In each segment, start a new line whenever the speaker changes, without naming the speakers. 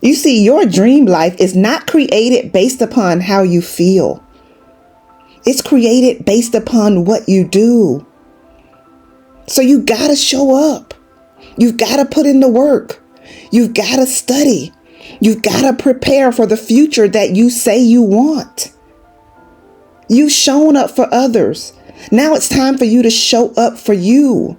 You see, your dream life is not created based upon how you feel. It's created based upon what you do. So you gotta show up. You've gotta put in the work. You've gotta study. You've gotta prepare for the future that you say you want. You've shown up for others. Now it's time for you to show up for you.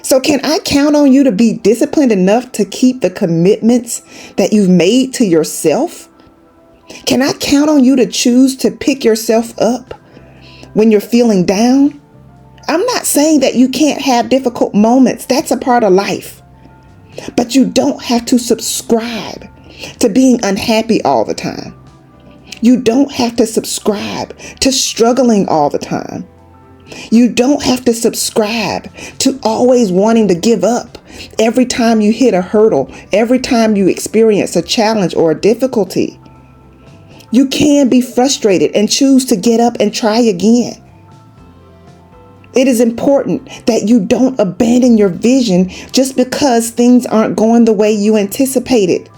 So can I count on you to be disciplined enough to keep the commitments that you've made to yourself? Can I count on you to choose to pick yourself up when you're feeling down? I'm not saying that you can't have difficult moments. That's a part of life. But you don't have to subscribe to being unhappy all the time. You don't have to subscribe to struggling all the time. You don't have to subscribe to always wanting to give up every time you hit a hurdle, every time you experience a challenge or a difficulty. You can be frustrated and choose to get up and try again. It is important that you don't abandon your vision just because things aren't going the way you anticipated.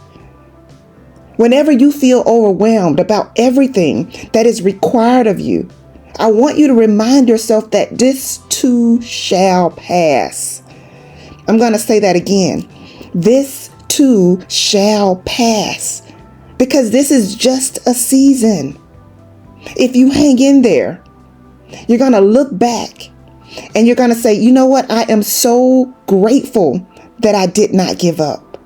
Whenever you feel overwhelmed about everything that is required of you, I want you to remind yourself that this too shall pass. I'm going to say that again. This too shall pass, because this is just a season. If you hang in there, you're going to look back and you're going to say, you know what? I am so grateful that I did not give up.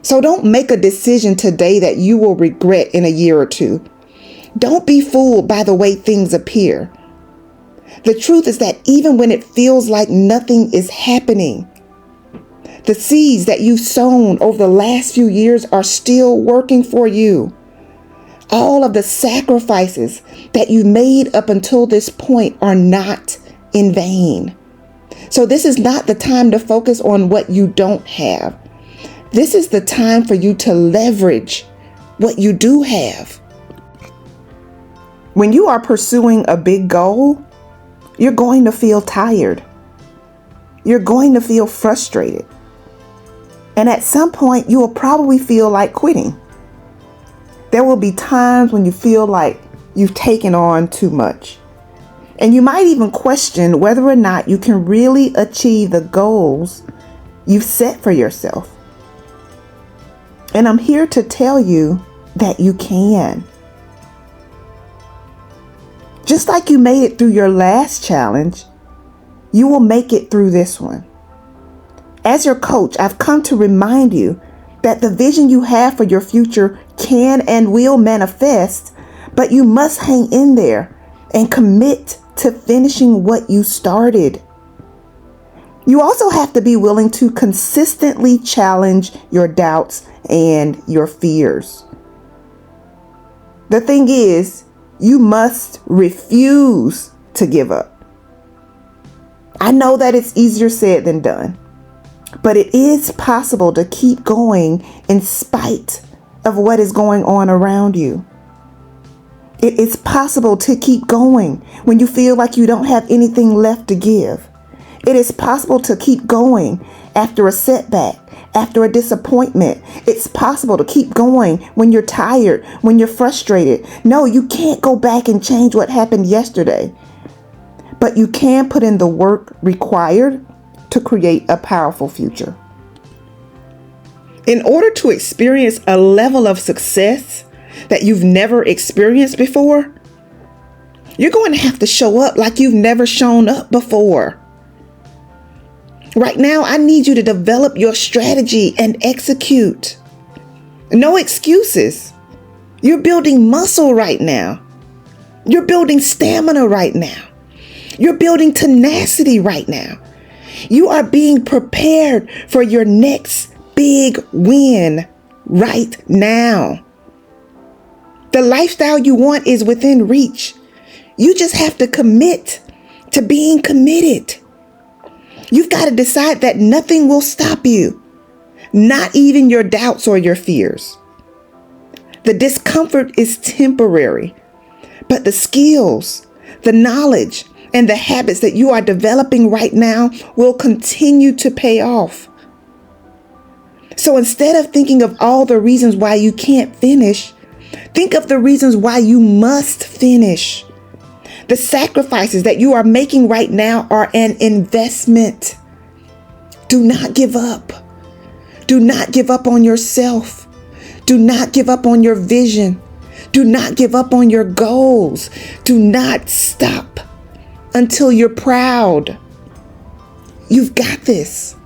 So don't make a decision today that you will regret in a year or two. Don't be fooled by the way things appear. The truth is that even when it feels like nothing is happening, the seeds that you've sown over the last few years are still working for you. All of the sacrifices that you made up until this point are not in vain. So this is not the time to focus on what you don't have. This is the time for you to leverage what you do have. When you are pursuing a big goal, you're going to feel tired. You're going to feel frustrated. And at some point, you will probably feel like quitting. There will be times when you feel like you've taken on too much. And you might even question whether or not you can really achieve the goals you've set for yourself. And I'm here to tell you that you can. Just like you made it through your last challenge, you will make it through this one. As your coach, I've come to remind you that the vision you have for your future can and will manifest, but you must hang in there and commit to finishing what you started. You also have to be willing to consistently challenge your doubts and your fears. The thing is, you must refuse to give up. I know that it's easier said than done, but it is possible to keep going in spite of what is going on around you. It is possible to keep going when you feel like you don't have anything left to give. It is possible to keep going after a setback, after a disappointment. It's possible to keep going when you're tired, when you're frustrated. No, you can't go back and change what happened yesterday, but you can put in the work required to create a powerful future. In order to experience a level of success that you've never experienced before, you're going to have to show up like you've never shown up before. Right now, I need you to develop your strategy and execute. No excuses. You're building muscle right now. You're building stamina right now. You're building tenacity right now. You are being prepared for your next big win right now. The lifestyle you want is within reach. You just have to commit to being committed. You've got to decide that nothing will stop you, not even your doubts or your fears. The discomfort is temporary, but the skills, the knowledge, and the habits that you are developing right now will continue to pay off. So instead of thinking of all the reasons why you can't finish, think of the reasons why you must finish. The sacrifices that you are making right now are an investment. Do not give up. Do not give up on yourself. Do not give up on your vision. Do not give up on your goals. Do not stop until you're proud. You've got this.